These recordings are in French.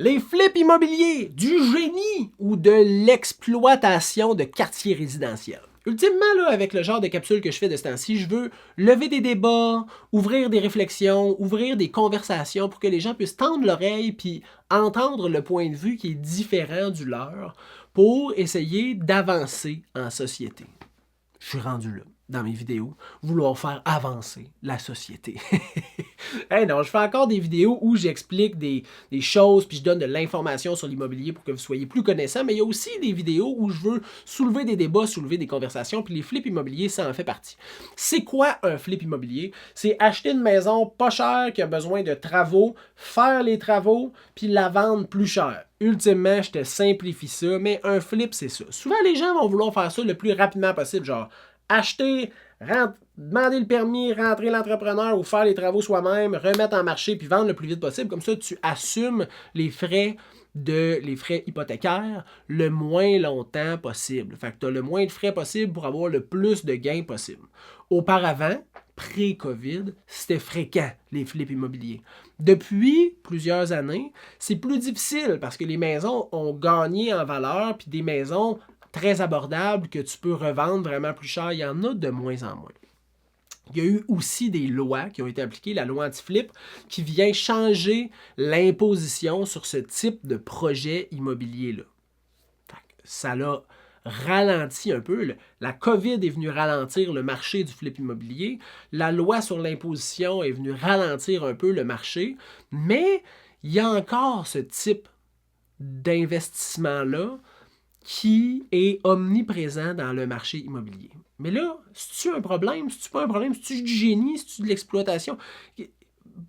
Les flips immobiliers, du génie ou de l'exploitation de quartiers résidentiels. Ultimement, là, avec le genre de capsule que je fais de ce temps-ci, je veux lever des débats, ouvrir des réflexions, ouvrir des conversations pour que les gens puissent tendre l'oreille puis entendre le point de vue qui est différent du leur pour essayer d'avancer en société. Je suis rendu là, dans mes vidéos, vouloir faire avancer la société. Hey non, je fais encore des vidéos où j'explique des choses puis je donne de l'information sur l'immobilier pour que vous soyez plus connaissants, mais il y a aussi des vidéos où je veux soulever des débats, soulever des conversations, puis les flips immobiliers, ça en fait partie. C'est quoi un flip immobilier? C'est acheter une maison pas chère qui a besoin de travaux, faire les travaux, puis la vendre plus cher. Ultimement, je te simplifie ça, mais un flip, c'est ça. Souvent, les gens vont vouloir faire ça le plus rapidement possible, genre acheter, demander le permis, rentrer l'entrepreneur ou faire les travaux soi-même, remettre en marché puis vendre le plus vite possible. Comme ça, tu assumes les frais hypothécaires le moins longtemps possible. Fait que tu as le moins de frais possible pour avoir le plus de gains possible. Auparavant, pré-COVID, c'était fréquent, les flips immobiliers. Depuis plusieurs années, c'est plus difficile parce que les maisons ont gagné en valeur puis des maisons très abordables que tu peux revendre vraiment plus cher, il y en a de moins en moins. Il y a eu aussi des lois qui ont été appliquées, la loi anti-flip, qui vient changer l'imposition sur ce type de projet immobilier-là. Ça l'a ralenti un peu. La COVID est venue ralentir le marché du flip immobilier. La loi sur l'imposition est venue ralentir un peu le marché. Mais il y a encore ce type d'investissement-là qui est omniprésent dans le marché immobilier. Mais là, c'est-tu un problème? C'est-tu pas un problème? C'est-tu du génie? C'est-tu de l'exploitation?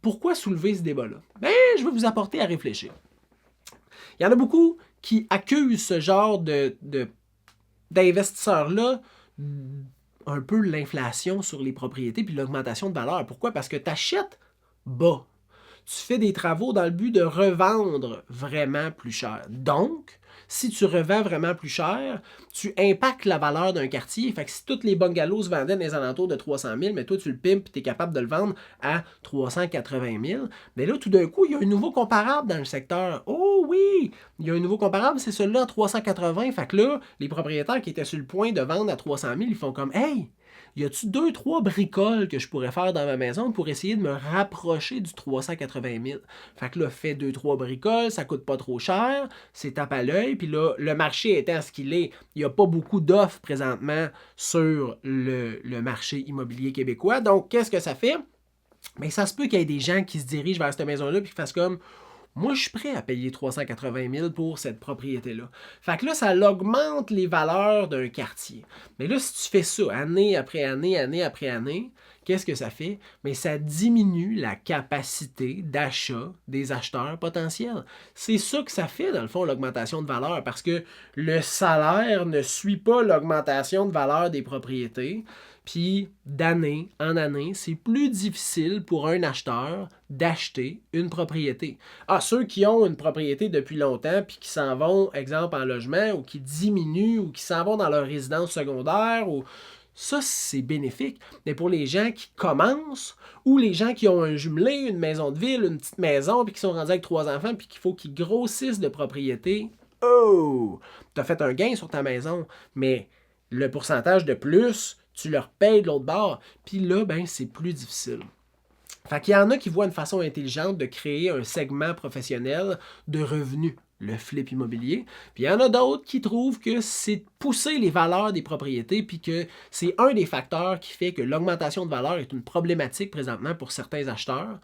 Pourquoi soulever ce débat-là? Ben, je vais vous apporter à réfléchir. Il y en a beaucoup qui accusent ce genre d'investisseurs-là un peu l'inflation sur les propriétés puis l'augmentation de valeur. Pourquoi? Parce que tu achètes bas. Tu fais des travaux dans le but de revendre vraiment plus cher. Donc, si tu revends vraiment plus cher, tu impactes la valeur d'un quartier. Fait que si tous les bungalows se vendaient dans les alentours de 300 000, mais toi, tu le pimpes et tu es capable de le vendre à 380 000, mais là, tout d'un coup, il y a un nouveau comparable dans le secteur. Oh oui! Il y a un nouveau comparable, c'est celui-là à 380. Fait que là, les propriétaires qui étaient sur le point de vendre à 300 000, ils font comme « Hey! Y a-tu 2-3 bricoles que je pourrais faire dans ma maison pour essayer de me rapprocher du 380 000? » Fait que là, fais 2-3 bricoles, ça coûte pas trop cher, c'est tape à l'œil, puis là, le marché étant ce qu'il est, il n'y a pas beaucoup d'offres présentement sur le marché immobilier québécois. Donc, qu'est-ce que ça fait? Bien, ça se peut qu'il y ait des gens qui se dirigent vers cette maison-là puis qui fassent comme moi, je suis prêt à payer 380 000 pour cette propriété-là. Fait que là, ça augmente les valeurs d'un quartier. Mais là, si tu fais ça année après année, année après année, qu'est-ce que ça fait? Mais ça diminue la capacité d'achat des acheteurs potentiels. C'est ça que ça fait, dans le fond, l'augmentation de valeur, parce que le salaire ne suit pas l'augmentation de valeur des propriétés. Puis, d'année en année, c'est plus difficile pour un acheteur d'acheter une propriété. Ah, ceux qui ont une propriété depuis longtemps puis qui s'en vont, exemple, en logement ou qui diminuent ou qui s'en vont dans leur résidence secondaire, ou ça, c'est bénéfique. Mais pour les gens qui commencent ou les gens qui ont un jumelé, une maison de ville, une petite maison puis qui sont rendus avec 3 enfants puis qu'il faut qu'ils grossissent de propriété, oh! Tu as fait un gain sur ta maison, mais le pourcentage de plus, tu leur payes de l'autre bord, puis là, ben, c'est plus difficile. Fait qu'il y en a qui voient une façon intelligente de créer un segment professionnel de revenus, le flip immobilier. Puis il y en a d'autres qui trouvent que c'est de pousser les valeurs des propriétés, puis que c'est un des facteurs qui fait que l'augmentation de valeur est une problématique présentement pour certains acheteurs.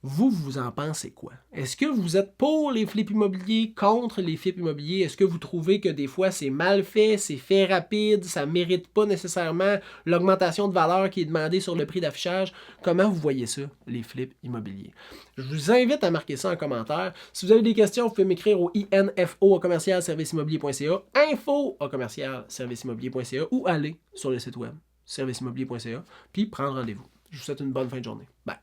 Vous en pensez quoi? Est-ce que vous êtes pour les flips immobiliers, contre les flips immobiliers? Est-ce que vous trouvez que des fois c'est mal fait, c'est fait rapide, ça ne mérite pas nécessairement l'augmentation de valeur qui est demandée sur le prix d'affichage? Comment vous voyez ça, les flips immobiliers? Je vous invite à marquer ça en commentaire. Si vous avez des questions, vous pouvez m'écrire au info@serviceimmobilier.ca, info@serviceimmobilier.ca ou aller sur le site web serviceimmobilier.ca puis prendre rendez-vous. Je vous souhaite une bonne fin de journée. Bye!